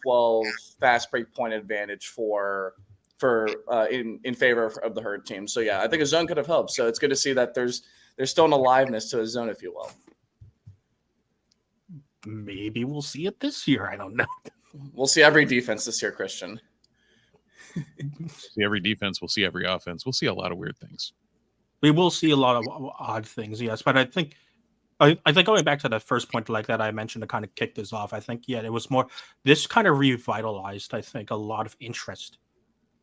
12 fast break point advantage for in favor of the Herd team. So yeah, I think a zone could have helped. So it's good to see that there's still an aliveness to a zone, if you will. Maybe we'll see it this year. I don't know. We'll see every defense this year, Christian. See every defense. We'll see every offense. We'll see a lot of weird things. We will see a lot of odd things, yes. But I think going back to the first point like that I mentioned to kind of kick this off, I think, yeah, it was more, this kind of revitalized, I think, a lot of interest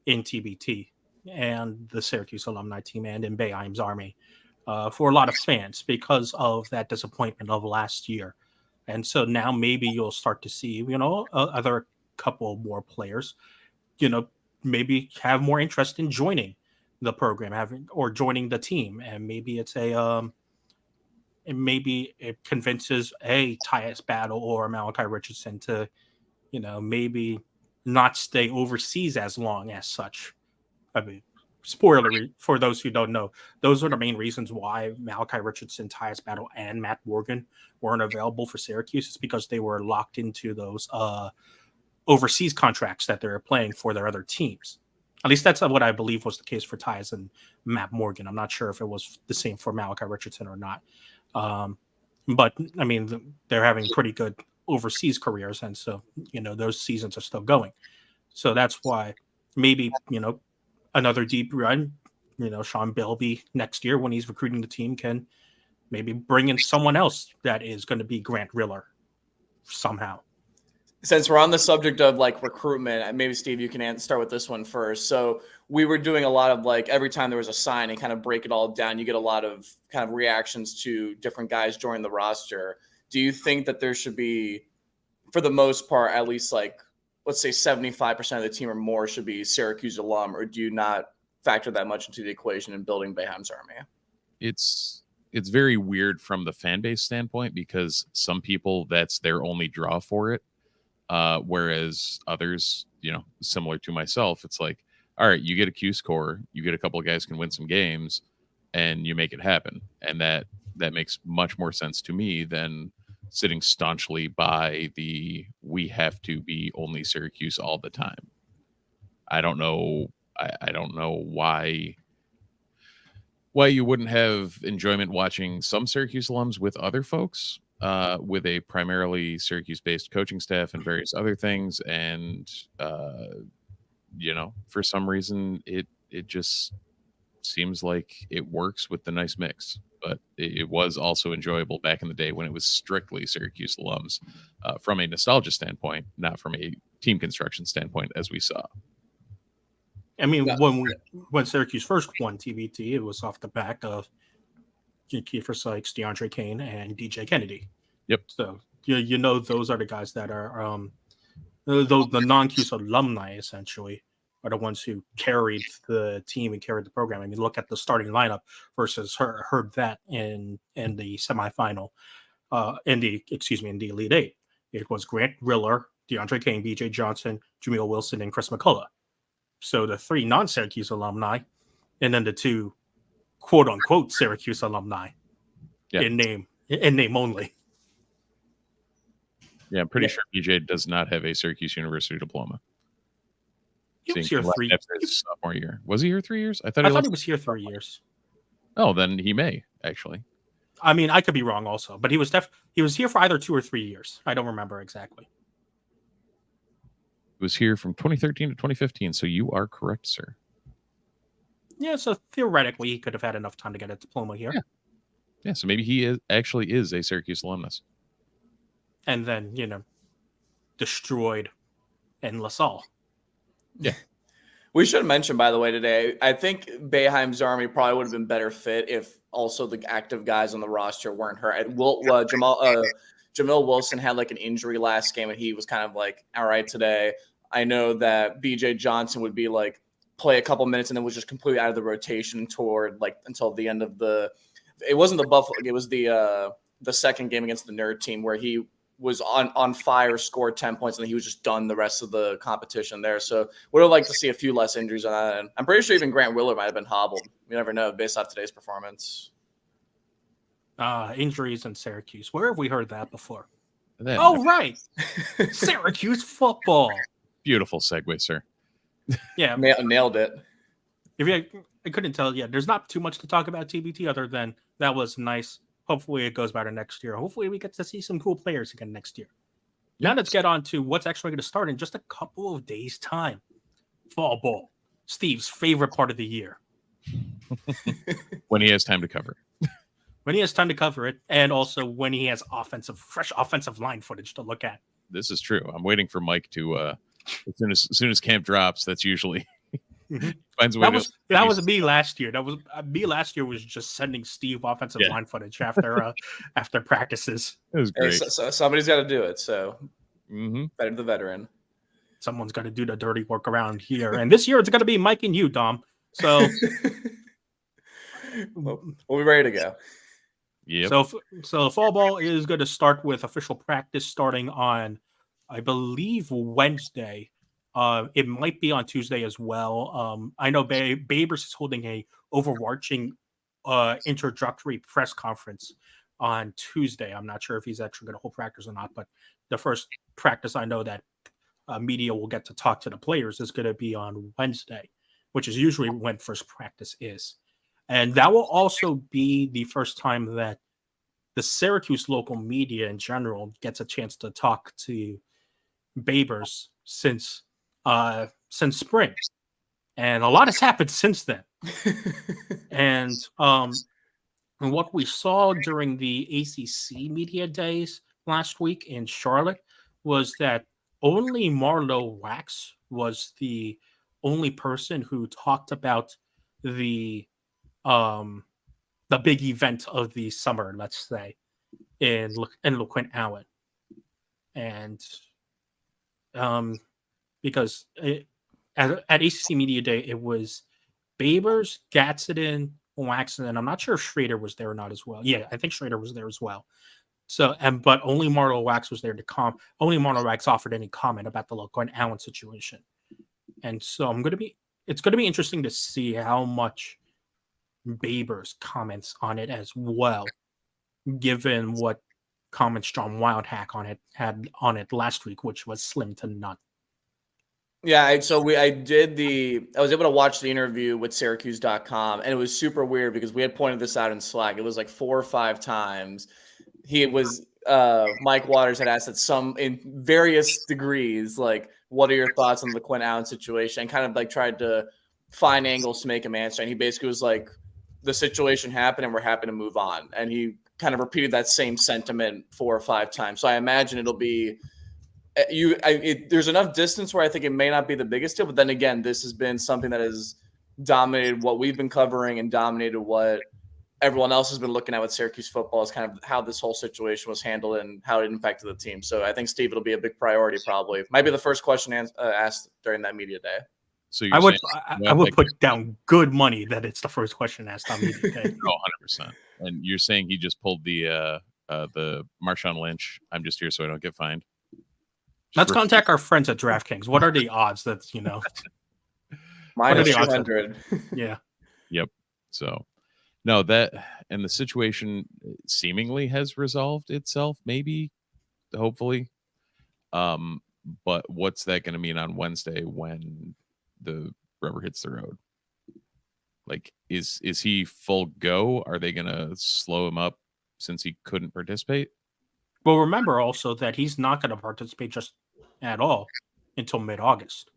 in TBT and the Syracuse alumni team and in Boeheim's Army for a lot of fans because of that disappointment of last year. And so now maybe you'll start to see, other couple more players, maybe have more interest in joining the program, or joining the team. And maybe it's and maybe it convinces Tyus Battle or Malachi Richardson to, maybe not stay overseas as long as such. I mean, spoiler for those who don't know, those are the main reasons why Malachi Richardson, Tyus Battle, and Matt Morgan weren't available for Syracuse. It's because they were locked into those overseas contracts that they're playing for their other teams. At least that's what I believe was the case for Tyus and Matt Morgan. I'm not sure if it was the same for Malachi Richardson or not. But I mean, they're having pretty good overseas careers, and so those seasons are still going. So that's why maybe another deep run, Sean Belby next year when he's recruiting the team can maybe bring in someone else that is going to be Grant Riller somehow. Since we're on the subject of like recruitment, maybe Steve, you can start with this one first. So we were doing a lot of like every time there was a sign and kind of break it all down, you get a lot of kind of reactions to different guys joining the roster. Do you think that there should be, for the most part, at least like, let's say 75% of the team or more should be Syracuse alum, or do you not factor that much into the equation in building Boeheim's Army? It's very weird from the fan base standpoint because some people, that's their only draw for it. Whereas others, similar to myself, it's like, all right, you get a Q score, you get a couple of guys can win some games, and you make it happen. And that makes much more sense to me than sitting staunchly by we have to be only Syracuse all the time. I don't know. I don't know why you wouldn't have enjoyment watching some Syracuse alums with other folks, with a primarily Syracuse-based coaching staff and various other things. And, for some reason, it just seems like it works with the nice mix. But it was also enjoyable back in the day when it was strictly Syracuse alums, from a nostalgia standpoint, not from a team construction standpoint, as we saw. I mean, when Syracuse first won TBT, it was off the back of Kiefer Sykes, DeAndre Kane, and DJ Kennedy. Yep. So those are the guys that are the non-Cuse alumni essentially are the ones who carried the team and carried the program. I mean, look at the starting lineup versus Herb Vat in the semifinal, in the Elite Eight. It was Grant Riller, DeAndre Kane, BJ Johnson, Jameel Wilson, and Chris McCullough. So the three non-Syracuse alumni, and then the two quote-unquote Syracuse alumni, in name only. Yeah, I'm pretty sure BJ does not have a Syracuse University diploma. He was here after his sophomore year. Was he here 3 years? I thought he was here 3 years. Oh, then he may actually. I mean, I could be wrong also, but he was here for either 2 or 3 years. I don't remember exactly. He was here from 2013 to 2015, so you are correct, sir. Yeah, so theoretically, he could have had enough time to get a diploma here. Yeah, so maybe he actually is a Syracuse alumnus. And then, destroyed in LaSalle. Yeah. We should mention, by the way, today, I think Boeheim's Army probably would have been better fit if also the active guys on the roster weren't hurt. Jamil Wilson had like an injury last game, and he was kind of like, all right, today. I know that BJ Johnson would be like, play a couple minutes and then was just completely out of the rotation toward like until the end of it wasn't the Buffalo, it was the second game against the Nerd team where he was on fire, scored 10 points, and he was just done the rest of the competition there. So would have liked to see a few less injuries on that end. I'm pretty sure even Grant Riller might have been hobbled. You never know based off today's performance. Injuries in Syracuse. Where have we heard that before? That Oh, right. Syracuse football. beautiful segue, sir. Yeah. Nailed it. I couldn't tell yet. There's not too much to talk about TBT other than that was nice. Hopefully it goes better next year. Hopefully we get to see some cool players again next year. Now let's get on to what's actually going to start in just a couple of days' time. Fall ball. Steve's favorite part of the year. When he has time to cover. When he has time to cover it, and also when he has fresh offensive line footage to look at. This is true. I'm waiting for Mike to as soon as camp drops, that's usually finds a way that was me last year. That was me last year was just sending Steve offensive line footage after after practices. It was great. Hey, so somebody's got to do it. So better the veteran. Someone's got to do the dirty work around here. And this year it's going to be Mike and you, Dom. So we'll be ready to go. Yep. So fall ball is going to start with official practice starting on, I believe, Wednesday. It might be on Tuesday as well. I know Babers is holding a overarching introductory press conference on Tuesday. I'm not sure if he's actually going to hold practice or not, but the first practice I know that media will get to talk to the players is going to be on Wednesday, which is usually when first practice is. And that will also be the first time that the Syracuse local media in general gets a chance to talk to Babers since spring. And a lot has happened since then. And what we saw during the ACC media days last week in Charlotte was that only Marlo Wax was the only person who talked about the big event of the summer, let's say, in LeQuint Allen. And because at ACC Media Day, it was Babers, Gadsden, Wax, and I'm not sure if Schrader was there or not as well. Yeah, I think Schrader was there as well. So, but only Marlo Wax was there to only Marlo Wax offered any comment about the LeQuint Allen situation. And so it's going to be interesting to see how much Babers comments on it as well, given what comments John Wildhack had on it last week, which was slim to none. Yeah, I was able to watch the interview with Syracuse.com, and it was super weird because we had pointed this out in Slack. It was like 4 or 5 times. Mike Waters had asked at some in various degrees, like, what are your thoughts on the Quinn Allen situation? And kind of like tried to find angles to make him answer. And he basically was like, the situation happened and we're happy to move on. And he kind of repeated that same sentiment 4 or 5 times. So I imagine it'll be there's enough distance where I think it may not be the biggest deal, but then again, this has been something that has dominated what we've been covering and dominated what everyone else has been looking at with Syracuse football, is kind of how this whole situation was handled and how it impacted the team. So I think, Steve, it'll be a big priority probably. Might be the first question asked during that media day. So I would put down good money that it's the first question asked on media day. Oh, 100%. And you're saying he just pulled the Marshawn Lynch, I'm just here so I don't get fined? Let's contact our friends at DraftKings. What are the odds that, Minus 200. Yeah. Yep. So, no, that and the situation seemingly has resolved itself, maybe, hopefully. But what's that going to mean on Wednesday when the rubber hits the road? Like, is he full go? Are they going to slow him up since he couldn't participate? Well, remember also that he's not going to participate just at all until mid-August.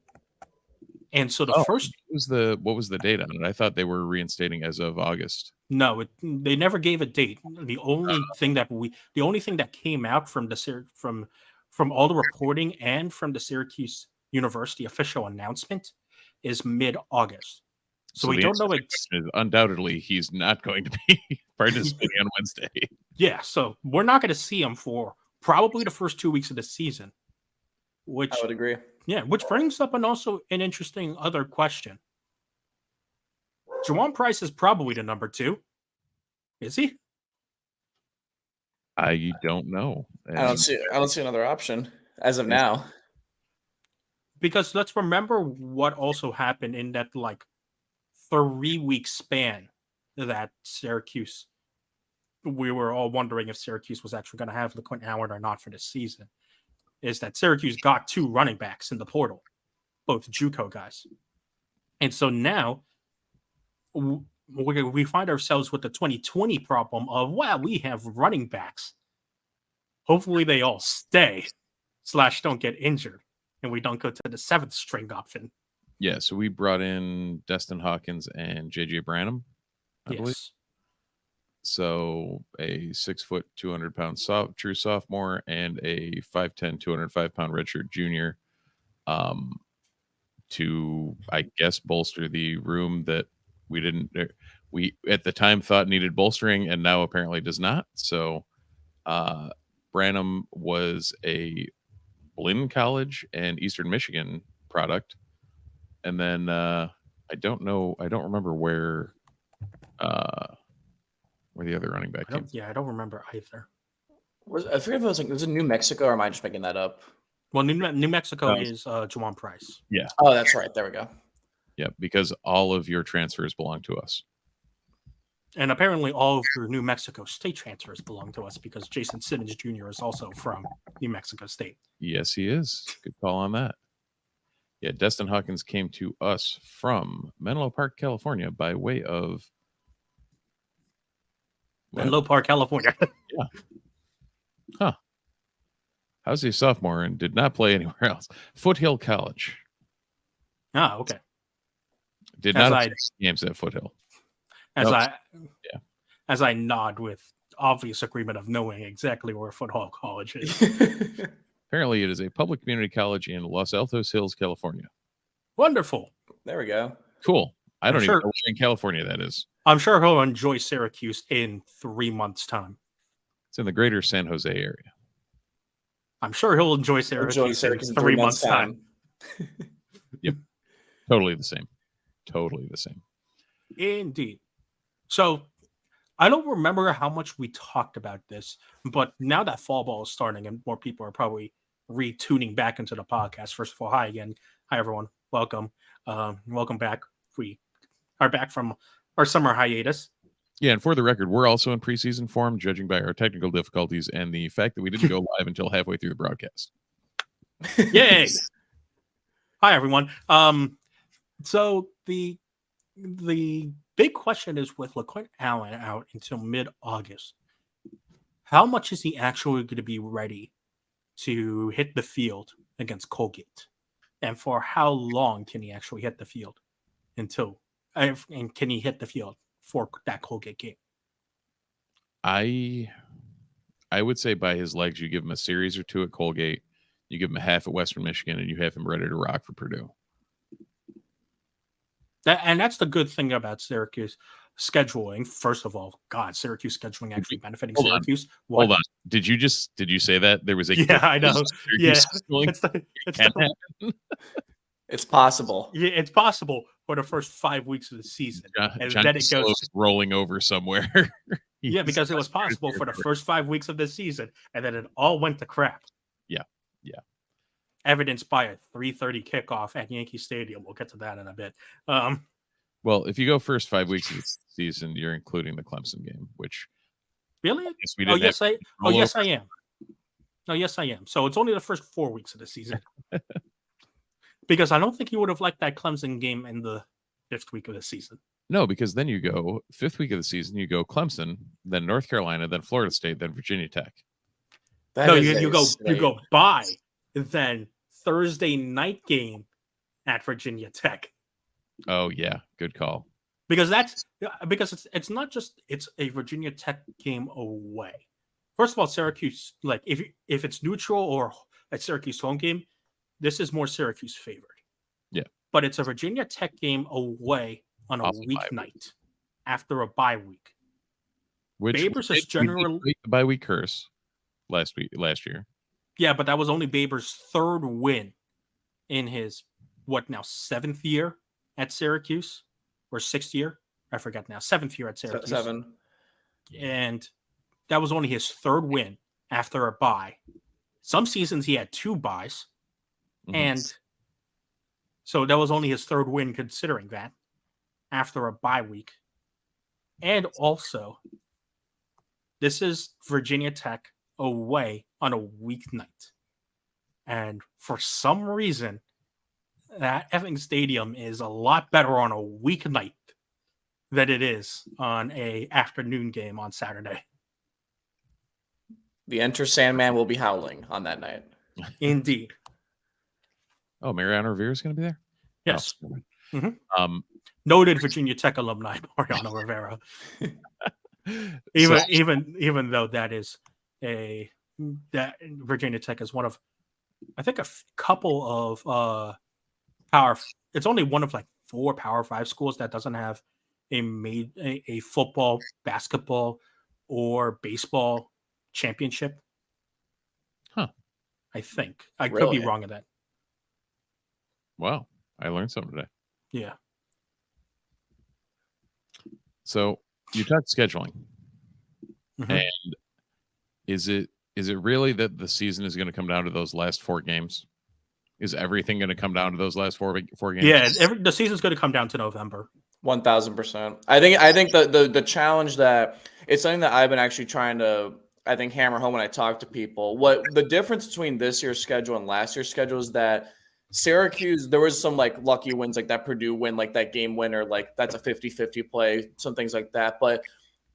And so what was the date on it? I thought they were reinstating as of August. No, they never gave a date. The only thing that came out from all the reporting and from the Syracuse University official announcement is mid-August. So we don't know. Undoubtedly, he's not going to be participating on Wednesday. Yeah, so we're not going to see him for probably the first 2 weeks of the season. Which I would agree. Yeah, which brings up an interesting other question. Juwan Price is probably the number 2. Is he? I don't know. I don't see another option as of now. Because let's remember what also happened in that 3-week span that Syracuse we were all wondering if Syracuse was actually going to have LeQuint Allen or not for this season, is that Syracuse got 2 running backs in the portal, both JUCO guys. And so now we find ourselves with the 2020 problem of, wow, we have running backs. Hopefully they all stay / don't get injured, and we don't go to the 7th string option. Yeah, so we brought in Destin Hawkins and JJ Branham, I believe. So a 6 foot, 200 pound true sophomore and a 5'10", 205 pound redshirt junior, to, I guess, bolster the room that we at the time thought needed bolstering and now apparently does not. So Branham was a Blinn College and Eastern Michigan product. And then I don't remember where the other running back came. Yeah, I don't remember either. I forget if it was in New Mexico, or am I just making that up? Well, New Mexico is Juwan Price. Yeah. Oh, that's right. There we go. Yeah, because all of your transfers belong to us. And apparently all of your New Mexico State transfers belong to us because Jason Simmons Jr. is also from New Mexico State. Yes, he is. Good call on that. Yeah, Destin Hawkins came to us from Menlo Park, California by way of... Menlo Park, California. Yeah. Huh. How's he a sophomore and did not play anywhere else? Foothill College. Ah, okay. Did not have games at Foothill. As I nod with obvious agreement of knowing exactly where Foothill College is. Apparently, it is a public community college in Los Altos Hills, California. Wonderful. There we go. Cool. I don't even know where in California that is. I'm sure he'll enjoy Syracuse in 3 months' time. It's in the greater San Jose area. I'm sure he'll enjoy Syracuse in 3 months' time. Yep. Totally the same. Totally the same. Indeed. So I don't remember how much we talked about this, but now that fall ball is starting and more people are probably retuning back into the podcast. First of all, hi again. Hi, everyone. Welcome. Welcome back. We are back from our summer hiatus. Yeah, and for the record, we're also in preseason form, judging by our technical difficulties and the fact that we didn't go live until halfway through the broadcast. Yay! Hi, everyone. So the big question is, with LeQuint Allen out until mid-August, how much is he actually going to be ready to hit the field against Colgate? And for how long can he actually hit the field and can he hit the field for that Colgate game? I would say by his legs, you give him a series or 2 at Colgate, you give him a half at Western Michigan, and you have him ready to rock for Purdue. And that's the good thing about Syracuse scheduling. First of all, God, Syracuse scheduling actually benefiting Syracuse. Hold on. Did you say that there was a... Yeah, I know. Yeah, it's possible. Yeah, it's possible for the first 5 weeks of the season. And then it goes rolling over somewhere. Yeah, because it was possible for the first 5 weeks of the season, and then it all went to crap. Yeah. Evidenced by a 3:30 kickoff at Yankee Stadium. We'll get to that in a bit. Well, if you go first 5 weeks of the season, you're including the Clemson game, which... Really? Yes, I am. No, yes, I am. So it's only the first 4 weeks of the season. Because I don't think you would have liked that Clemson game in the 5th week of the season. No, because then you go 5th week of the season, you go Clemson, then North Carolina, then Florida State, then Virginia Tech. You go by then Thursday night game at Virginia Tech. Oh yeah, good call. Because it's not just it's a Virginia Tech game away. First of all, Syracuse, like if it's neutral or a Syracuse home game, this is more Syracuse favored. Yeah. But it's a Virginia Tech game away on a weeknight after a bye week. Which Babers is generally the bye week curse last year. Yeah, but that was only Babers' 3rd win in his 7th year at Syracuse or 6th year. I forget now. 7th year at Syracuse. 7. And that was only his 3rd win after a bye. Some seasons he had 2 byes. Mm-hmm. And so that was only his 3rd win considering that after a bye week. And also, this is Virginia Tech away on a weeknight. And for some reason, that effing stadium is a lot better on a weeknight than it is on a afternoon game on Saturday. The Enter Sandman will be howling on that night. Indeed. Oh, Mariano Rivera is going to be there? Yes. Oh, Mm-hmm. Noted Virginia Tech alumni, Mariano Rivera. Even though that Virginia Tech is one of, I think, a couple of it's only one of like 4 Power 5 schools that doesn't have a football, basketball, or baseball championship. Huh. I think. I could Really? be wrong in that. Wow. I learned something today. Yeah. So you talked scheduling. Mhm. And is it really that the season is going to come down to those last 4 games? Is everything going to come down to those last four games? Yeah, the season's going to come down to November. 1,000%. I think the challenge that it's something that I've been actually trying to hammer home when I talk to people. What the difference between this year's schedule and last year's schedule is that Syracuse, there was some like lucky wins, like that Purdue win, like that game winner, like that's a 50-50 play, some things like that. But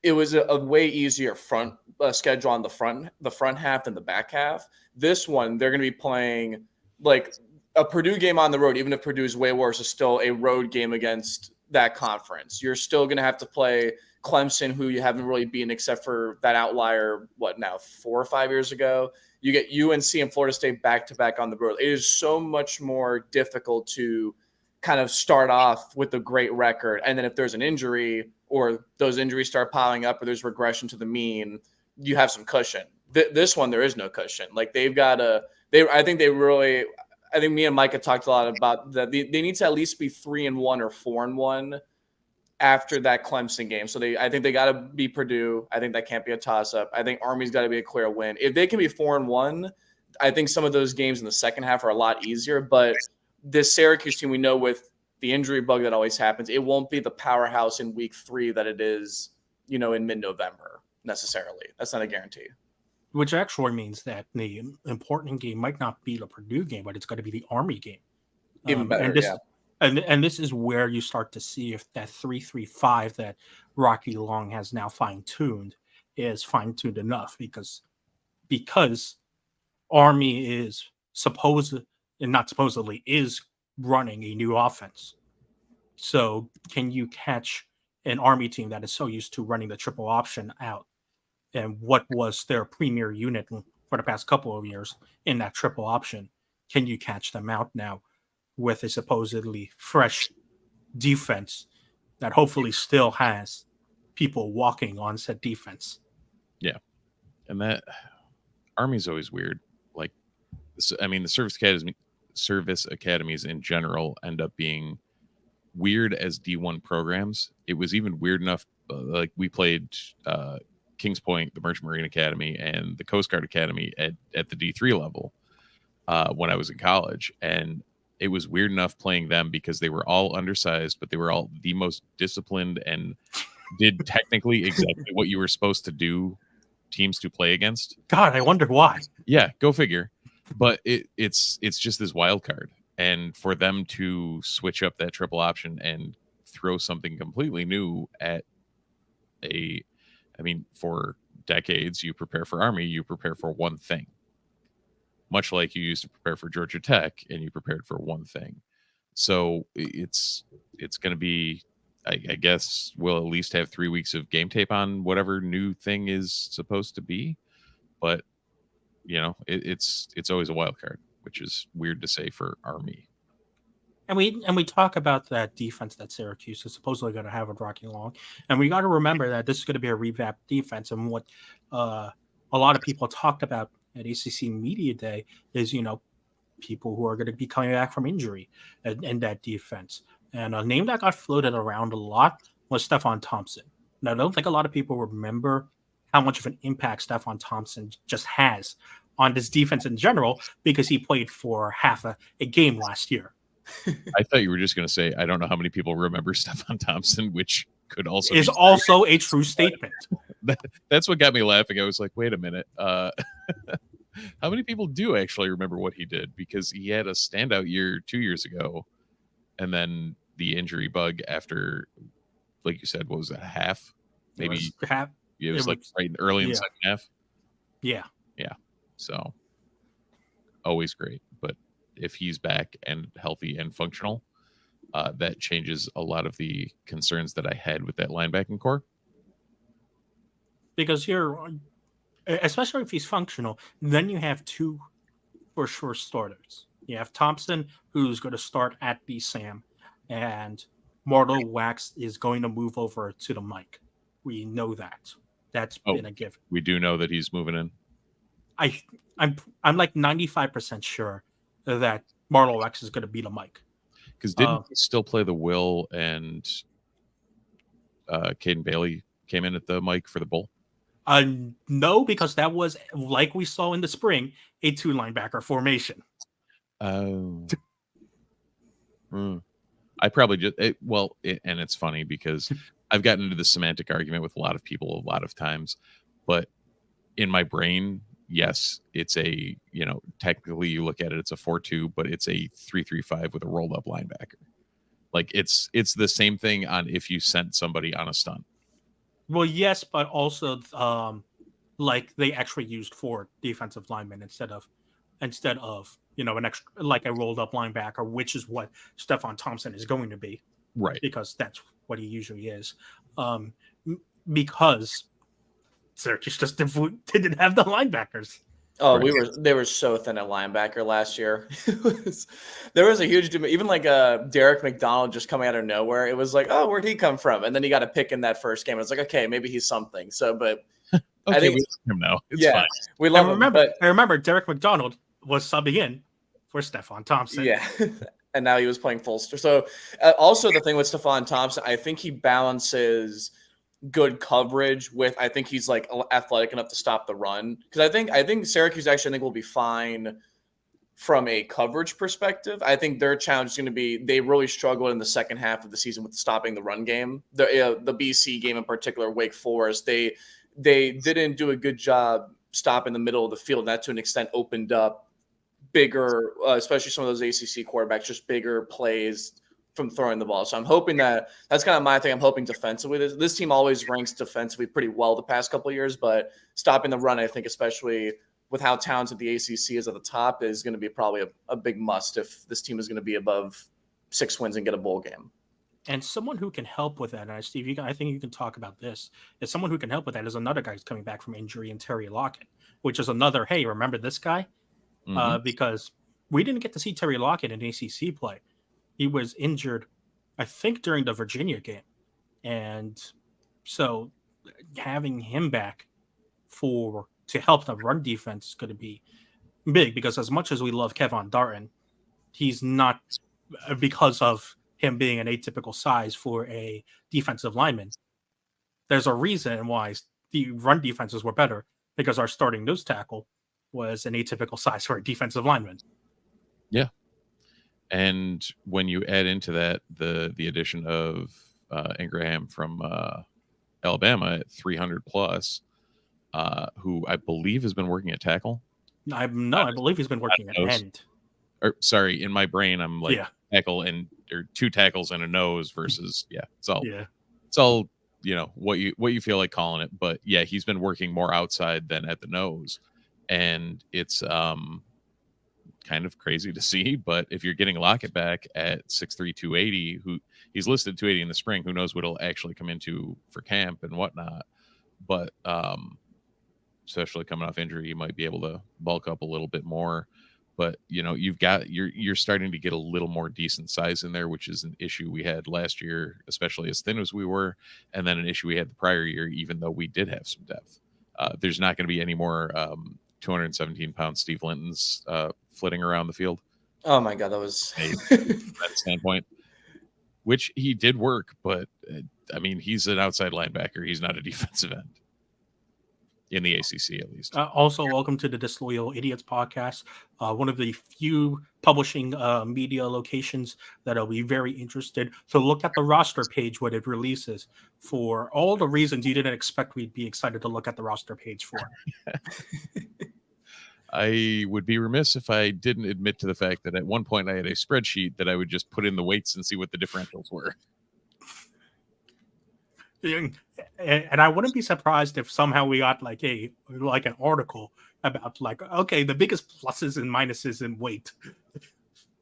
it was a way easier front schedule on the front half than the back half. This one, they're going to be playing like a Purdue game on the road, even if Purdue is way worse, is still a road game against that conference. You're still going to have to play Clemson, who you haven't really beaten except for that outlier, 4 or 5 years ago. You get UNC and Florida State back-to-back on the road. It is so much more difficult to kind of start off with a great record. And then if there's an injury or those injuries start piling up or there's regression to the mean, you have some cushion. This one, there is no cushion. Like I think me and Micah talked a lot about that. They need to at least be 3-1 or 4-1 after that Clemson game. So I think they got to be Purdue. I think that can't be a toss-up. I think Army's got to be a clear win. If they can be 4-1, I think some of those games in the second half are a lot easier. But this Syracuse team, we know with the injury bug that always happens, it won't be the powerhouse in week 3 that it is, in mid-November necessarily. That's not a guarantee. Which actually means that the important game might not be the Purdue game, but it's going to be the Army game. Even better, And this is where you start to see if that 3-3-5 that Rocky Long has now fine-tuned is fine-tuned enough because Army is is running a new offense. So can you catch an Army team that is so used to running the triple option out? And what was their premier unit for the past couple of years in that triple option? Can you catch them out now with a supposedly fresh defense that hopefully still has people walking on said defense? Yeah. And that Army's always weird. Like, I mean, the service academies in general end up being weird as D1 programs. It was even weird enough. Like we played Kings Point, the Merchant Marine Academy, and the Coast Guard Academy at the D3 level when I was in college. And it was weird enough playing them because they were all undersized, but they were all the most disciplined and did technically exactly what you were supposed to do teams to play against. God, I wonder why. Yeah, go figure. But it's just this wild card. And for them to switch up that triple option and throw something completely new at for decades, you prepare for Army, you prepare for one thing. Much like you used to prepare for Georgia Tech and you prepared for one thing. So it's going to be, I guess we'll at least have 3 weeks of game tape on whatever new thing is supposed to be. But, it's always a wild card, which is weird to say for Army. And we talk about that defense that Syracuse is supposedly going to have with Rocky Long, and we got to remember that this is going to be a revamped defense. And what a lot of people talked about at ACC Media Day is people who are going to be coming back from injury in that defense. And a name that got floated around a lot was Stephon Thompson. Now, I don't think a lot of people remember how much of an impact Stephon Thompson just has on this defense in general because he played for half a game last year. I thought you were just going to say, I don't know how many people remember Stephon Thompson, which could also is also a true statement. That's what got me laughing. I was like, wait a minute. How many people do actually remember what he did? Because he had a standout year 2 years ago, and then the injury bug after, like you said, what was that, half? Maybe it was like right early in the second half. Yeah. Yeah. So always great. But if he's back and healthy and functional, that changes a lot of the concerns that I had with that linebacking core. Because especially if he's functional, then you have two for sure starters. You have Thompson, who's going to start at the Sam, and Marlo Wax is going to move over to the Mike. We know that. That's been a given. We do know that he's moving in. I'm like 95% sure that Marlo Wax is going to be the Mike. Because didn't he still play the Will, and Caden Bailey came in at the Mike for the Bull? No, because that was, like we saw in the spring, a 2 linebacker formation. Oh. I probably just and it's funny because I've gotten into the semantic argument with a lot of people a lot of times, but in my brain, yes, it's a, technically you look at it, it's a 4-2, but it's a 3-3-5 with a rolled up linebacker. Like it's the same thing on if you sent somebody on a stunt. Well, yes, but also like they actually used 4 defensive linemen instead of an extra, like a rolled up linebacker, which is what Stephon Thompson is going to be, right? Because that's what he usually is. Because Syracuse just didn't have the linebackers. Oh, right. They were so thin at linebacker last year. There was a huge, even like Derek McDonald just coming out of nowhere. It was like, oh, where'd he come from? And then he got a pick in that first game. It's like, okay, maybe he's something. So, but okay, I think we love him now. It's fine. We love him. I remember Derek McDonald was subbing in for Stephon Thompson. Yeah, and now he was playing Fulster. So, also the thing with Stephon Thompson, I think he balances good coverage with, I think he's like athletic enough to stop the run, because I think Syracuse actually will be fine from a coverage perspective. I think their challenge is going to be, they really struggled in the second half of the season with stopping the run game. The BC game in particular, Wake Forest, they didn't do a good job stopping the middle of the field. And that to an extent opened up bigger, especially some of those ACC quarterbacks, just bigger plays from throwing the ball. So I'm hoping that's kind of my thing. I'm hoping defensively. This team always ranks defensively pretty well the past couple of years, but stopping the run, I think, especially with how talented the ACC is at the top, is going to be probably a big must if this team is going to be above 6 wins and get a bowl game. And someone who can help with that, and Steve, I think you can talk about this, is someone who can help with that is another guy who's coming back from injury, and Terry Lockett, which is another, hey, remember this guy? Mm-hmm. Because we didn't get to see Terry Lockett in ACC play. He was injured, I think, during the Virginia game. And so having him back to help the run defense is going to be big, because as much as we love Kevon Darton, he's not, because of him being an atypical size for a defensive lineman. There's a reason why the run defenses were better, because our starting nose tackle was an atypical size for a defensive lineman. Yeah. And when you add into that the addition of Ingraham from Alabama at 300 plus, who I believe has been working at tackle. I believe he's been working at end. Or sorry, in my brain, I'm like tackle or 2 tackles and a nose versus it's all what you feel like calling it. But yeah, he's been working more outside than at the nose, and it's kind of crazy to see. But if you're getting Lockett back at 6'3", 280, who he's listed 280 in the spring, who knows what he'll actually come into for camp and whatnot. But especially coming off injury, you might be able to bulk up a little bit more. But you're starting to get a little more decent size in there, which is an issue we had last year, especially as thin as we were, and then an issue we had the prior year, even though we did have some depth. There's not going to be any more 217-pound Steve Linton's flitting around the field. Oh my God, that was that standpoint, which he did work, but I mean, he's an outside linebacker. He's not a defensive end. in the ACC at least. Also, welcome to the Disloyal Idiots podcast, one of the few publishing media locations that'll be very interested to look at the roster page when it releases for all the reasons you didn't expect we'd be excited to look at the roster page for. I would be remiss if I didn't admit to the fact that at one point I had a spreadsheet that I would just put in the weights and see what the differentials were. And I wouldn't be surprised if somehow we got like an article about like, okay, the biggest pluses and minuses in weight.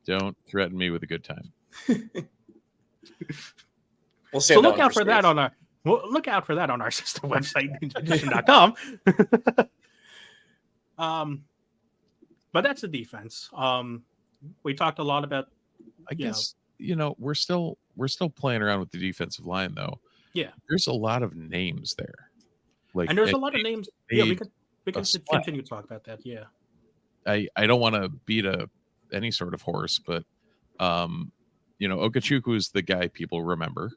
Don't threaten me with a good time. We'll so look out for that on our sister website, ninjaedition.com. But that's the defense. We talked a lot about. I guess we're still playing around with the defensive line though. Yeah, there's a lot of names there. Like, and there's a lot of names. Yeah, we can continue to talk about that. Yeah, I don't want to beat any sort of horse, but Okechukwu is the guy people remember.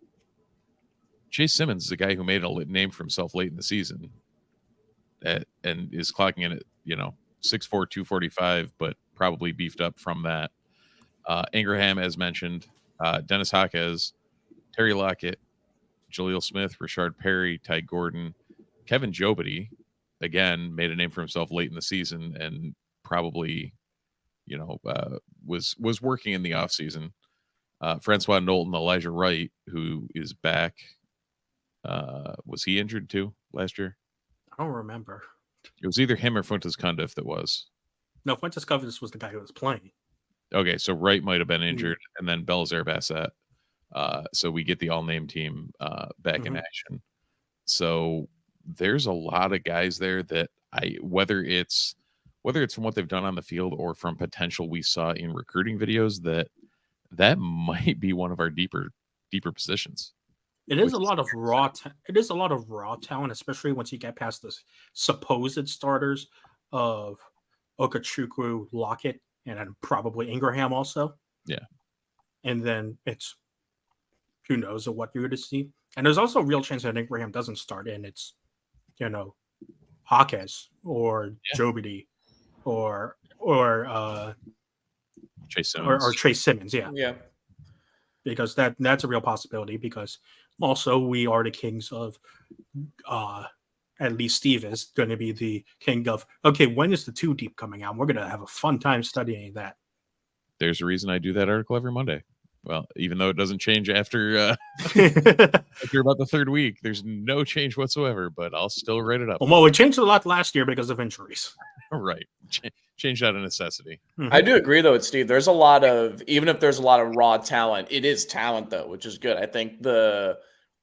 Chase Simmons is the guy who made a name for himself late in the season, and is clocking in at 6'4", 245, but probably beefed up from that. Ingraham, as mentioned, Dennis Hawkes, Terry Lockett, Jaleel Smith, Rashard Perry, Ty Gordon, Kevin Jobity, again, made a name for himself late in the season and probably, was working in the offseason. Francois Knowlton, Elijah Wright, who is back. Was he injured too last year? I don't remember. It was either him or Fuentes Cundiff that was. No, Fuentes Cundiff was the guy who was playing. Okay, so Wright might have been injured, and then Belizaire Bassett. So we get the all-name team back in action. So there's a lot of guys there that whether it's from what they've done on the field or from potential we saw in recruiting videos, that might be one of our deeper positions. It is a lot of raw. It is a lot of raw talent, especially once you get past the supposed starters of Okechukwu, Lockett, and then probably Ingraham also. Yeah, and then it's who knows what you're going to see. And there's also a real chance that Ingraham doesn't start, and it's Hawkes or Jobity or Chase Simmons or Chase Simmons. Yeah. Because that's a real possibility, because also we are the kings of at least Steve is going to be the king of, okay, when is the 2 deep coming out? We're going to have a fun time studying that. There's a reason I do that article every Monday. Well, even though it doesn't change after after about the 3rd week, there's no change whatsoever, but I'll still write it up. Well, it changed a lot last year because of injuries. Right. Changed out of necessity. I do agree, though, with Steve. There's a lot of, even if there's a lot of raw talent, it is talent, though, which is good. I think there's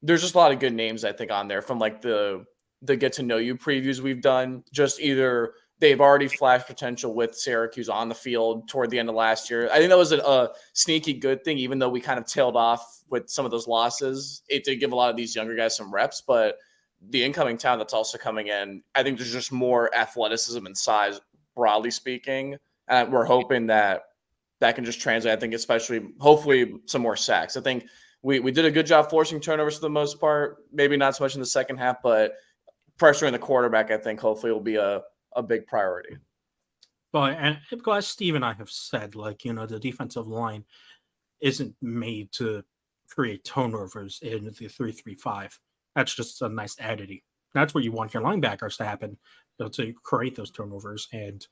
just a lot of good names, I think, on there from like the get to know you previews we've done. Just either they've already flashed potential with Syracuse on the field toward the end of last year. I think that was a sneaky good thing, even though we kind of tailed off with some of those losses. It did give a lot of these younger guys some reps, but the incoming talent that's also coming in, I think there's just more athleticism and size, broadly speaking. And we're hoping that can just translate, I think, especially, hopefully, some more sacks. I think we did a good job forcing turnovers for the most part, maybe not so much in the second half, but pressuring the quarterback, I think, hopefully will be a big priority. But and as Steve and I have said, the defensive line isn't made to create turnovers in the 3-3-5. That's just a nice addity. That's where you want your linebackers to happen, to create those turnovers. And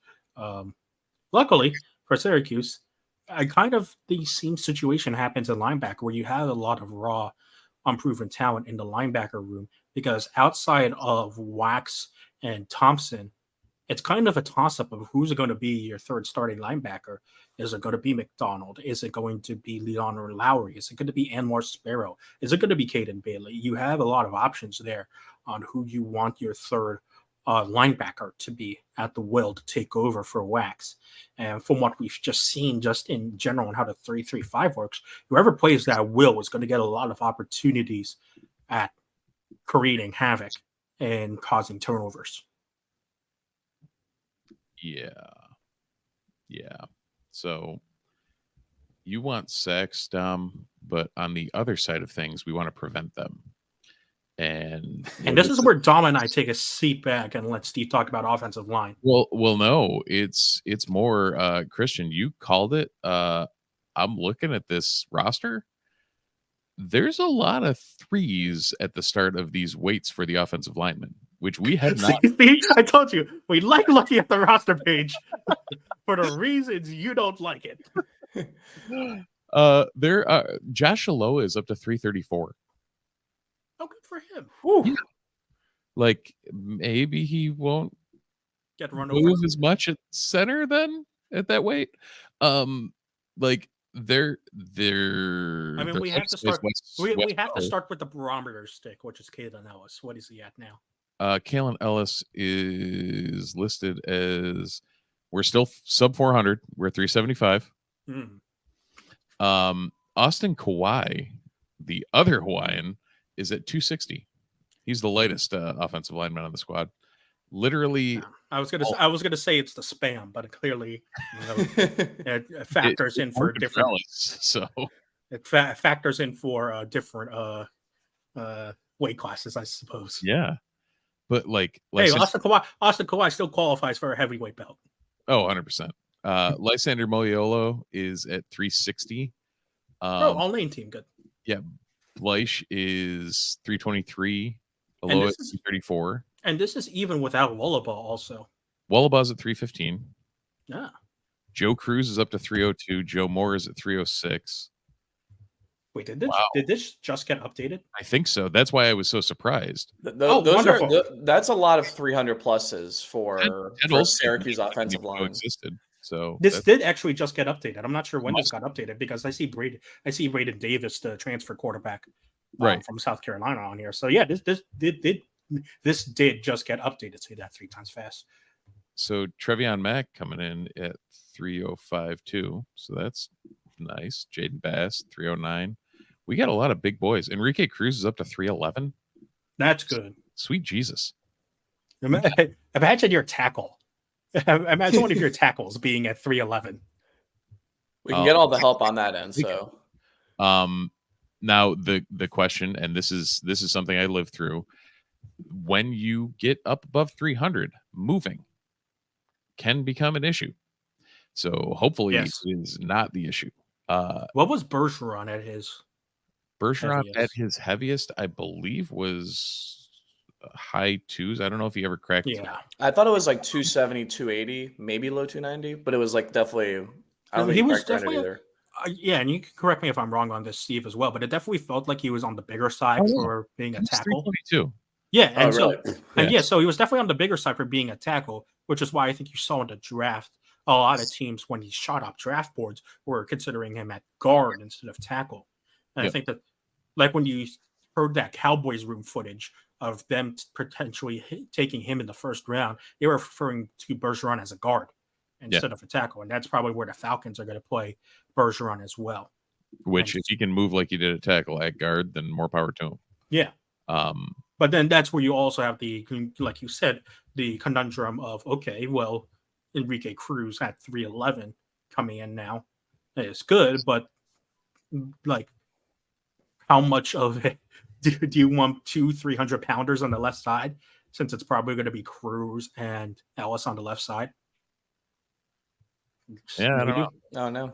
luckily for Syracuse, the same situation happens in linebacker, where you have a lot of raw, unproven talent in the linebacker room, because outside of Wax and Thompson, it's kind of a toss-up of who's going to be your 3rd starting linebacker. Is it going to be McDonald? Is it going to be Leon Lowry? Is it going to be Anwar Sparrow? Is it going to be Caden Bailey? You have a lot of options there on who you want your 3rd linebacker to be at the will to take over for Wax. And from what we've just seen, just in general, and how the 3-3-5 works, whoever plays that will is going to get a lot of opportunities at creating havoc and causing turnovers. Yeah. So you want sacks, Dom, but on the other side of things, we want to prevent them. And this is where Dom and I take a seat back and let Steve talk about offensive line. Well, no, it's more Christian. You called it. I'm looking at this roster. There's a lot of threes at the start of these weights for the offensive linemen, which we had not. See, I told you we like looking at the roster page for the reasons you don't like it. Josh Aloa is up to 334. Oh, good for him. Yeah. Like maybe he won't Get run move over as much at center then at that weight. Like they're I mean, we have to start. We have to start with the barometer stick, which is Kalen Ellis. What is he at now? Kalen Ellis is listed as we're still sub 400. We're 375. Austin Kawhi, the other Hawaiian, is at 260. He's the lightest offensive lineman on the squad. Literally, I was gonna say it's the spam, but it clearly it factors in for different. So it factors in for different weight classes, I suppose. Yeah, but like, hey, Austin Kawhi still qualifies for a heavyweight belt. Oh, 100%. Lysander Moliolo is at 360. All name team, good. Yeah, Bleich is 323. Aloa is 334. And this is even without Wallabaugh also. Wallabaugh's at 315. Yeah. Joe Cruz is up to 302. Joe Moore is at 306. Wait, did this just get updated? I think so. That's why I was so surprised. That's a lot of 300 pluses for Syracuse offensive line. Existed. So this did actually just get updated. I'm not sure when this got updated because I see Braden Davis, the transfer quarterback, from South Carolina, on here. So yeah, this did just get updated. Say that 3 times fast. So Trevion Mack coming in at 305 so that's nice. Jaden Bass 309. We got a lot of big boys. Enrique Cruz is up to 311. That's good. Sweet Jesus. Imagine your tackle. Imagine one of your tackles being at 311. We can get all the help on that end. So, now the question, and this is something I lived through. When you get up above 300, moving can become an issue. So hopefully it is not the issue. What was Bergeron at his? Bergeron at his heaviest, I believe, was high 2s. I don't know if he ever cracked. Yeah, I thought it was like 270, 280, maybe low 290, but it was like definitely. I don't think he was definitely either. Yeah, and you can correct me if I'm wrong on this, Steve, as well. But it definitely felt like he was on the bigger side for being a tackle. 322. Yeah, and really? so he was definitely on the bigger side for being a tackle, which is why I think you saw in the draft a lot of teams when he shot up draft boards were considering him at guard instead of tackle. And I think that, like when you heard that Cowboys room footage of them potentially taking him in the first round, they were referring to Bergeron as a guard instead of a tackle, and that's probably where the Falcons are going to play Bergeron as well. Which, if he can move like he did at tackle at guard, then more power to him. Yeah. But then that's where you also have the, like you said, the conundrum of, okay, well, Enrique Cruz at 311 coming in now is good, but like, how much of it do you want 300 pounders on the left side, since it's probably going to be Cruz and Ellis on the left side? Yeah, I don't know. Oh no.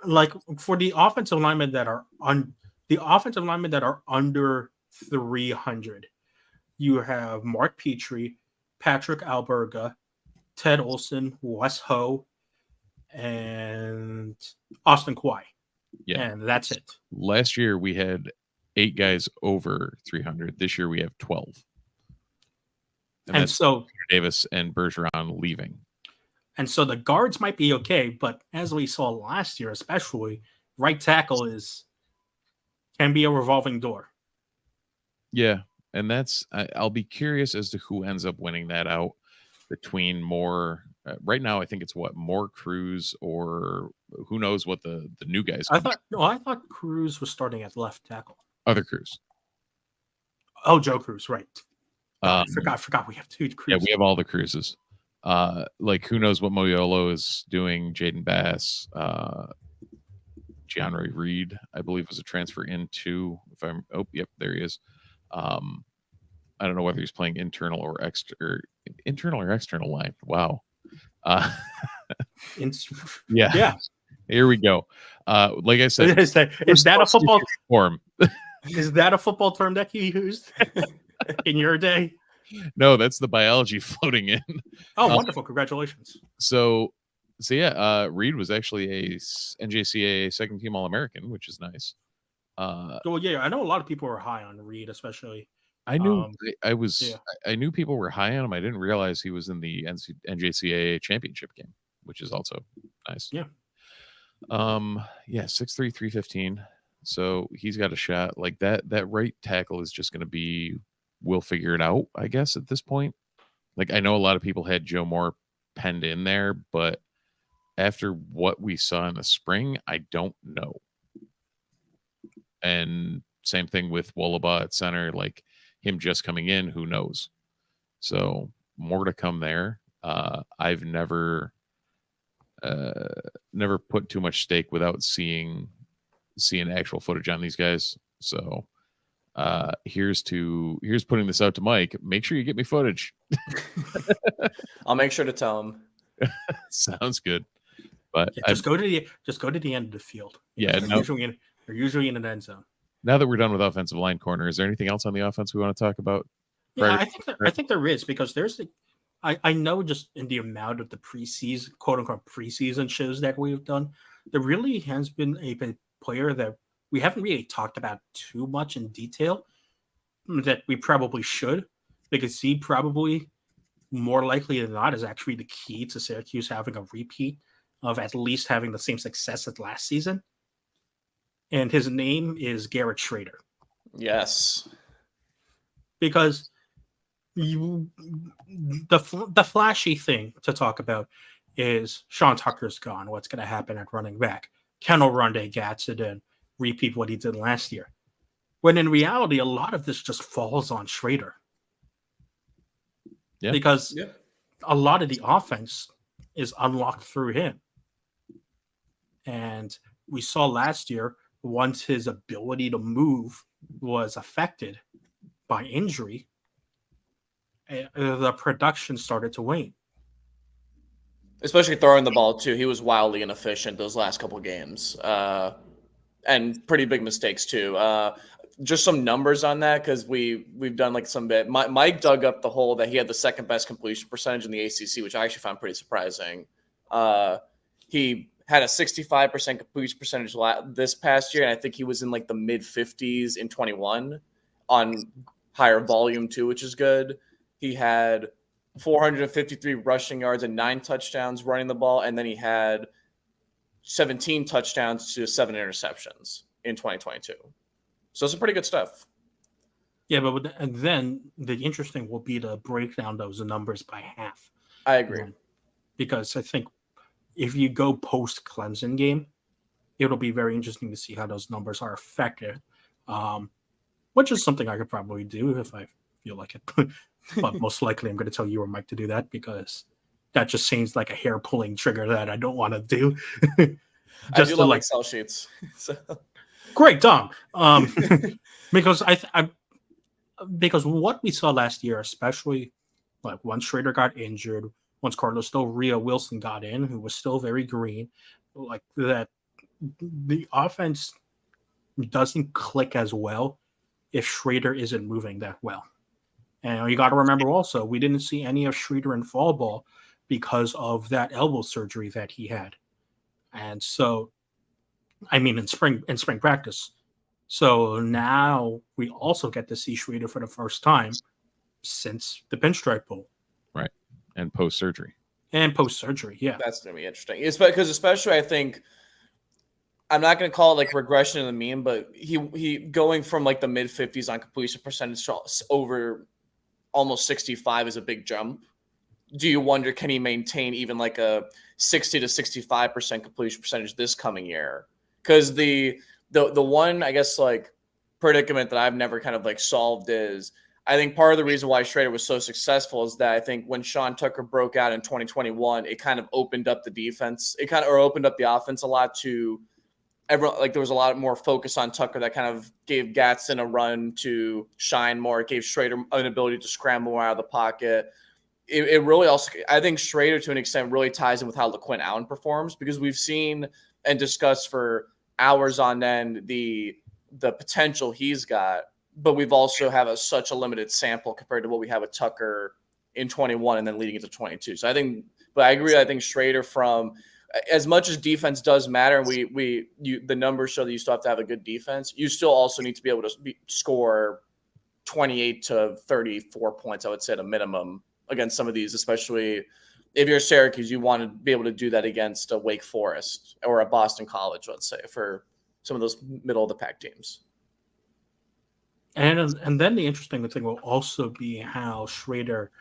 Like for the offensive linemen that are under 300, you have Mark Petrie, Patrick Alberga, Ted Olson, Wes Ho, and Austin Kawhi. Yeah, and that's it. Last year we had 8 guys over 300. This year we have 12. And so Davis and Bergeron leaving. And so the guards might be okay, but as we saw last year, especially, right tackle can be a revolving door. Yeah, and I'll be curious as to who ends up winning that out between more. Right now, I think it's more Cruz, or who knows what the new guys. I thought Cruz was starting at left tackle. Other Cruz. Oh, Joe Cruz, right? I forgot. We have 2 Cruzes. Yeah, we have all the Cruzes. Like, who knows what Moyolo is doing? Jaden Bass, Keanu Reed, I believe, was a transfer into. If I'm, oh, yep, there he is. I don't know whether he's playing internal or external line. Wow. Uh, yeah. Yeah. Here we go. Like I said, Is that a football form? Is that a football term that you used in your day? No, that's the biology floating in. Oh, wonderful! Congratulations. So yeah, Reed was actually a NJCAA second team All American, which is nice. Well, yeah, I know a lot of people were high on Reed, especially. I knew I knew people were high on him. I didn't realize he was in the NJCAA championship game, which is also nice. Yeah. 6'3", 315. So he's got a shot. Like that right tackle is just going to be, we'll figure it out, I guess, at this point. Like, I know a lot of people had Joe Moore penned in there, but after what we saw in the spring, I don't know. And same thing with Wollaba at center, like him just coming in, who knows? So more to come there. I've never put too much stake without seeing actual footage on these guys. So here's putting this out to Mike. Make sure you get me footage. I'll make sure to tell him. Sounds good. But yeah, just go to the end of the field. Yeah, they're usually in an end zone. Now that we're done with offensive line corner, is there anything else on the offense we want to talk about? Yeah, I think there is, because there's I know just in the amount of the preseason, quote unquote preseason shows that we've done, there really has been a player that we haven't really talked about too much in detail that we probably should, because he probably more likely than not is actually the key to Syracuse having a repeat of at least having the same success as last season. And his name is Garrett Schrader. Yes. Because the flashy thing to talk about is Sean Tucker's gone. What's going to happen at running back? Can Oronde Gadsden repeat what he did last year? When in reality, a lot of this just falls on Schrader. Yeah. Because a lot of the offense is unlocked through him. And we saw last year, once his ability to move was affected by injury, the production started to wane. Especially throwing the ball, too. He was wildly inefficient those last couple of games. And pretty big mistakes, too. Just some numbers on that, because we've done like some bit. Mike dug up the hole that he had the second best completion percentage in the ACC, which I actually found pretty surprising. He had a 65% completion percentage this past year, and I think he was in like the mid 50s in 21 on higher volume too, which is good. He had 453 rushing yards and 9 touchdowns running the ball, and then he had 17 touchdowns to 7 interceptions in 2022. So some pretty good stuff. Yeah, but and then the interesting will be to break down those numbers by half. I agree. Because I think if you go post Clemson game, it'll be very interesting to see how those numbers are affected, which is something I could probably do if I feel like it. But most likely I'm going to tell you or Mike to do that, because that just seems like a hair-pulling trigger that I don't want to do. I do love Excel sheets. So. Great, Tom. Because because what we saw last year, especially like once Schrader got injured, once Carlos Del Rio Wilson got in, who was still very green, like that, the offense doesn't click as well if Schrader isn't moving that well. And you got to remember also, we didn't see any of Schrader in fall ball because of that elbow surgery that he had. And so, I mean, in spring practice. So now we also get to see Schrader for the first time since the Pinstripe Bowl. Right. And post-surgery. Yeah. That's going to be interesting. It's because especially I think, I'm not going to call it like regression in the mean, but he going from like the mid 50s on completion percentage over almost 65 is a big jump. Do you wonder, can he maintain even like a 60 to 65% completion percentage this coming year? Because the one, I guess, like predicament that I've never kind of like solved is, I think part of the reason why Schrader was so successful is that I think when Sean Tucker broke out in 2021, it kind of opened up the defense. It kind of opened up the offense a lot to everyone, like there was a lot more focus on Tucker that kind of gave Gatson a run to shine more. It gave Schrader an ability to scramble more out of the pocket. It really also, I think Schrader to an extent really ties in with how LaQuint Allen performs, because we've seen and discussed for hours on end the potential he's got, but we've also have such a limited sample compared to what we have with Tucker in 21 and then leading into 22. So I think, but I agree. I think Schrader, from as much as defense does matter, and the numbers show that you still have to have a good defense, you still also need to be able to score 28 to 34 points, I would say, at a minimum against some of these, especially if you're Syracuse. You want to be able to do that against a Wake Forest or a Boston College, let's say, for some of those middle of the pack teams. And then the interesting thing will also be how Schrader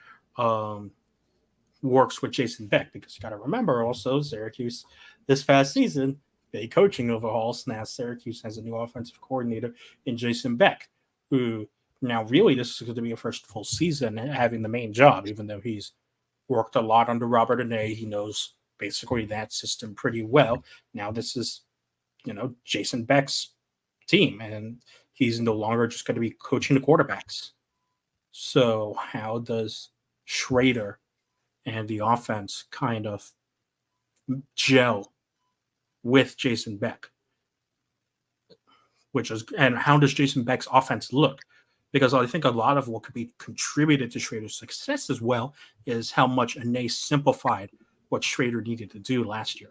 works with Jason Beck, because you got to remember also Syracuse this past season, a coaching overhaul. Now Syracuse has a new offensive coordinator in Jason Beck, who now really this is going to be a first full season having the main job, even though he's worked a lot under Robert Anae. He knows basically that system pretty well. Now this is, Jason Beck's team, and he's no longer just going to be coaching the quarterbacks. So how does Schrader and the offense kind of gel with Jason Beck? And how does Jason Beck's offense look? Because I think a lot of what could be contributed to Schrader's success as well is how much Anae simplified what Schrader needed to do last year.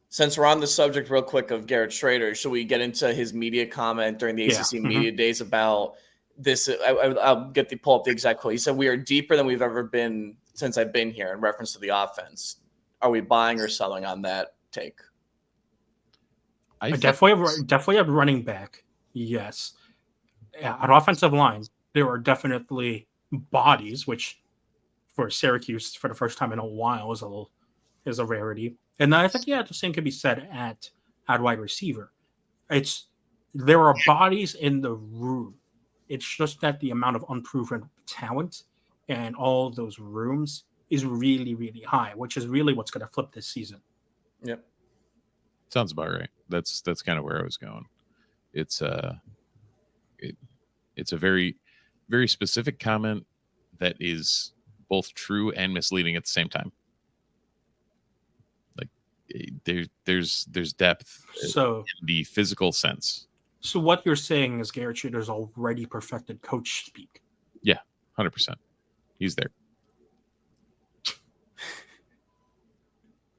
Since we're on the subject real quick of Garrett Schrader, should we get into his media comment during the ACC media days about this? I'll pull up the exact quote. He said, "We are deeper than we've ever been since I've been here," in reference to the offense. Are we buying or selling on that take? I definitely have running back. Yes. Yeah, on offensive line, there are definitely bodies, which for Syracuse for the first time in a while is a rarity. And I think the same could be said at wide receiver. There are bodies in the room. It's just that the amount of unproven talent and all those rooms is really, really high, which is really what's going to flip this season. Yep. Sounds about right. That's kind of where I was going. It's a very, very specific comment that is both true and misleading at the same time. Like there's depth in the physical sense. So what you're saying is Garrett Schrader's already perfected coach speak. Yeah, 100%. He's there.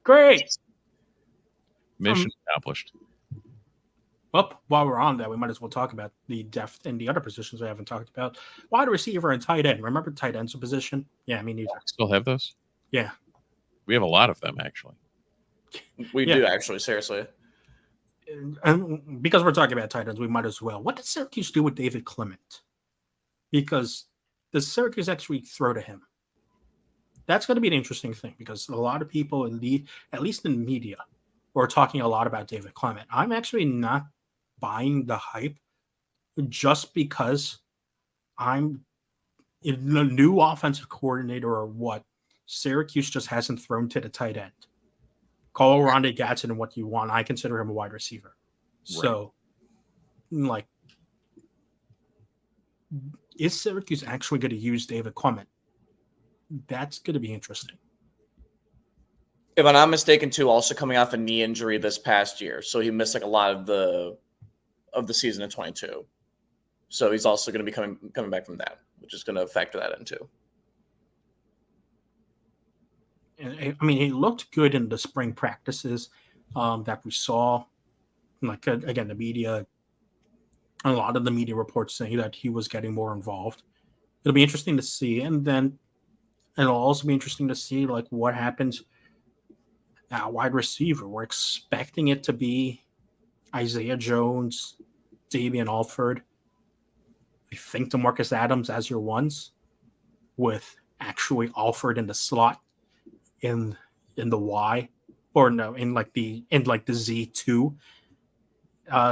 Great. Mission accomplished. Well, while we're on that, we might as well talk about the depth in the other positions we haven't talked about. Wide receiver and tight end. Remember tight end's a position? Yeah, me neither. Still have those? Yeah. We have a lot of them, actually. We do, actually, seriously. And because we're talking about tight ends, we might as well. What did Syracuse do with David Clement? Because does Syracuse actually throw to him? That's going to be an interesting thing, because a lot of people, at least in the media, were talking a lot about David Clement. I'm actually not buying the hype just because I'm in a new offensive coordinator or what. Syracuse just hasn't thrown to the tight end. Call Rondé Gatson what you want. I consider him a wide receiver. Right. So, is Syracuse actually going to use David Clement? That's going to be interesting. If I'm not mistaken, too, also coming off a knee injury this past year, so he missed a lot of the season in 22. So he's also going to be coming back from that, which is going to factor that in too. I mean, he looked good in the spring practices that we saw. Again, the media, a lot of the media reports saying that he was getting more involved. It'll be interesting to see, and then it'll also be interesting to see what happens at wide receiver. We're expecting it to be Isaiah Jones, Damian Alford. I think DeMarcus Adams as your ones, with actually Alford in the slot in the Y, or no, in the Z2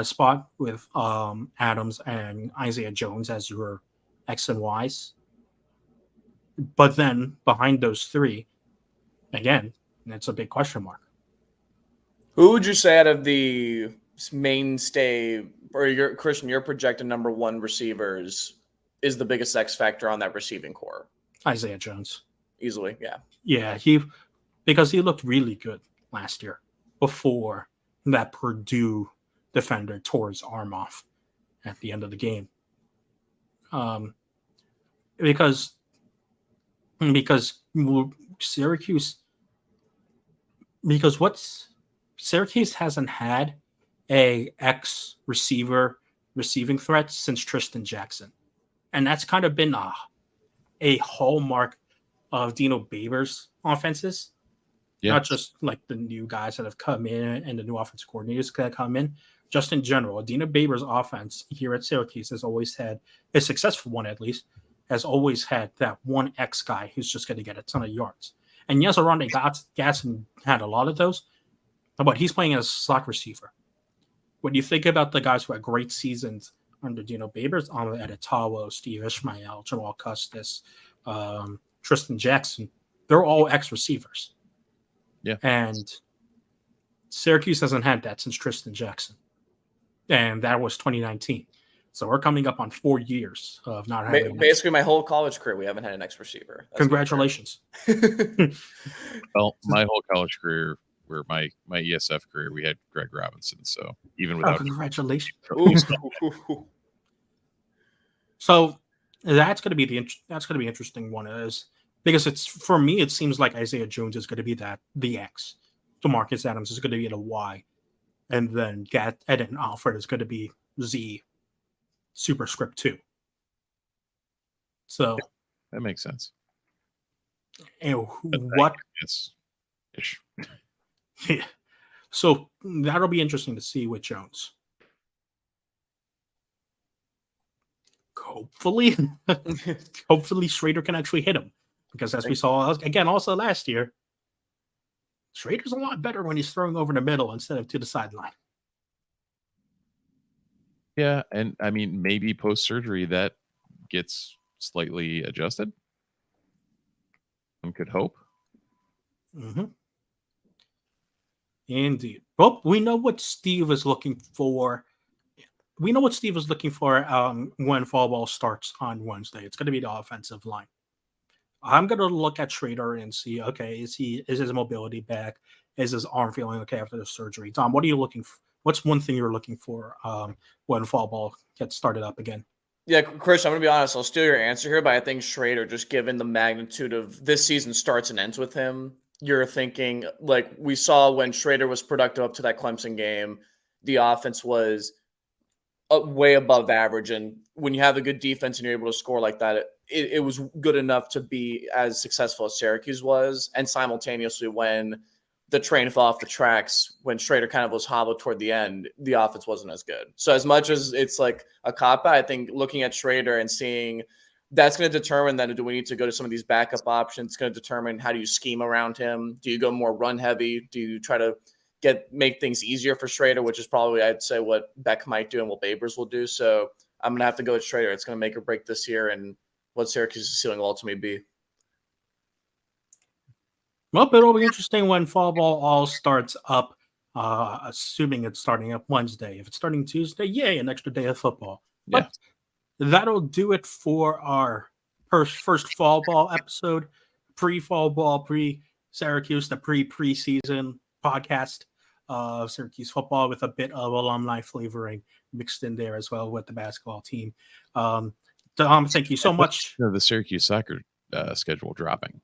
spot, with Adams and Isaiah Jones as your X and Ys. But then behind those three, again, it's a big question mark. Who would you say out of the mainstay, or your Christian, your projected number one receivers is the biggest X factor on that receiving core? Isaiah Jones. Easily, yeah. Yeah, because he looked really good last year before that Purdue defender tore his arm off at the end of the game. Because Syracuse, Syracuse hasn't had a ex receiver receiving threat since Tristan Jackson, and that's kind of been a hallmark of Dino Babers' offenses. Yeah. Not just like the new guys that have come in and the new offensive coordinators that come in, just in general. Dino Babers' offense here at Syracuse has always had, a successful one at least, has always had that one X guy who's just going to get a ton of yards. And yes, Oronde Gadsden had a lot of those, but he's playing as a slot receiver. When you think about the guys who had great seasons under Dino Babers, Editawa, Steve Ishmael, Jamal Custis, Tristan Jackson, they're all X receivers. Yeah. And Syracuse hasn't had that since Tristan Jackson. And that was 2019. So we're coming up on 4 years of not having basically my whole college career we haven't had an X receiver. That's congratulations. Well, my whole college career, or my ESF career, we had Greg Robinson. So even without congratulations. Ooh. So that's going to be the interesting one, is because it's, for me, it seems like Isaiah Jones is going to be the X, DeMarcus Adams is going to be the Y, and then Eden Alfred is going to be Z superscript 2. So that makes sense. And what? Yes. Ish. Yeah. So that'll be interesting to see with Jones. Hopefully Schrader can actually hit him, because as we saw again also last year, Schrader's a lot better when he's throwing over the middle instead of to the sideline. Yeah, and I mean, maybe post-surgery that gets slightly adjusted. One could hope. Mm-hmm. Indeed. Well, we know what Steve is looking for. When fall ball starts on Wednesday. It's going to be the offensive line. I'm going to look at Schrader and see, okay, is his mobility back? Is his arm feeling okay after the surgery? Tom, what are you looking for? What's one thing you're looking for when fall ball gets started up again? Yeah, Chris, I'm going to be honest. I'll steal your answer here, but I think Schrader, just given the magnitude of this season starts and ends with him, you're thinking, like we saw when Schrader was productive up to that Clemson game, the offense was way above average. And when you have a good defense and you're able to score like that, it was good enough to be as successful as Syracuse was. And simultaneously, when the train fell off the tracks, when Schrader kind of was hobbled toward the end, the offense wasn't as good. So as much as it's like a cop-out, I think looking at Schrader and seeing that's going to determine then, do we need to go to some of these backup options? It's going to determine, how do you scheme around him? Do you go more run heavy? Do you try to make things easier for Schrader, which is probably, I'd say, what Beck might do and what Babers will do. So I'm going to have to go with Schrader. It's going to make or break this year, and what Syracuse's ceiling will ultimately be. Well, it'll be interesting when fall ball all starts up, assuming it's starting up Wednesday. If it's starting Tuesday, yay, an extra day of football. Yeah. But that'll do it for our first fall ball episode, pre-fall ball, pre-Syracuse, the preseason podcast of Syracuse football, with a bit of alumni flavoring mixed in there as well with the basketball team. Dom, thank you so much. The Syracuse soccer schedule dropping.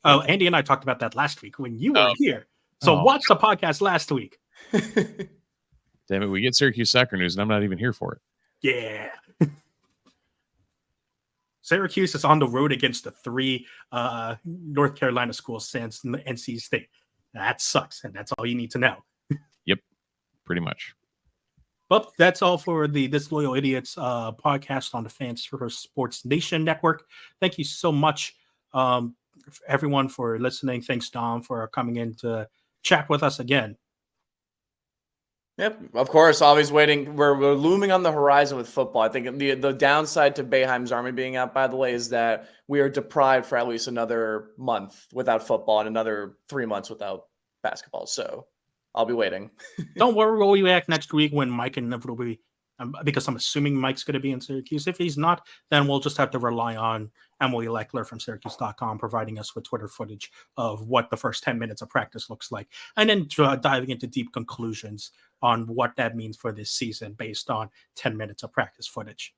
Oh, Andy and I talked about that last week when you were here. So watch the podcast last week. Damn it, we get Syracuse soccer news and I'm not even here for it. Yeah. Syracuse is on the road against the 3 North Carolina schools since NC State. That sucks, and that's all you need to know. Yep, pretty much. Well, that's all for the Disloyal Idiots podcast on the Fans First Sports Nation Network. Thank you so much, everyone, for listening. Thanks, Dom, for coming in to chat with us again. Yep, of course, always waiting. We're looming on the horizon with football. I think the downside to Boeheim's Army being out, by the way, is that we are deprived for at least another month without football and another 3 months without basketball. So I'll be waiting. Don't worry, we'll be back next week when Mike inevitably, because I'm assuming Mike's going to be in Syracuse. If he's not, then we'll just have to rely on Emily Leckler from Syracuse.com providing us with Twitter footage of what the first 10 minutes of practice looks like, and then diving into deep conclusions on what that means for this season based on 10 minutes of practice footage.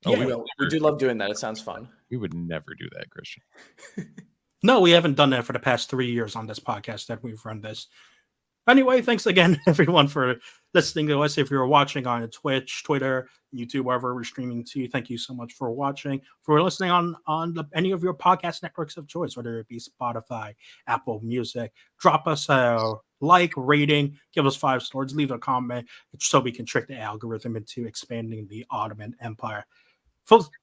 Oh, yeah, we do love doing that. It sounds fun. We would never do that, Christian. No, we haven't done that for the past 3 years on this podcast that we've run this. Anyway, thanks again, everyone, for listening to us. If you're watching on Twitch, Twitter, YouTube, wherever we're streaming to, thank you so much for watching. For listening on any of your podcast networks of choice, whether it be Spotify, Apple Music, drop us a like, rating, give us 5 stars, leave a comment so we can trick the algorithm into expanding the Ottoman Empire.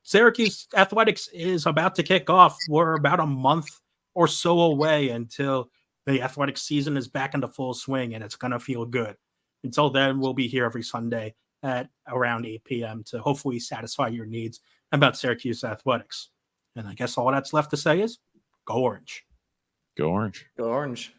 Syracuse Athletics is about to kick off. We're about a month or so away until the athletic season is back into full swing, and it's going to feel good. Until then, we'll be here every Sunday at around 8 p.m. to hopefully satisfy your needs about Syracuse Athletics. And I guess all that's left to say is go Orange. Go Orange. Go Orange.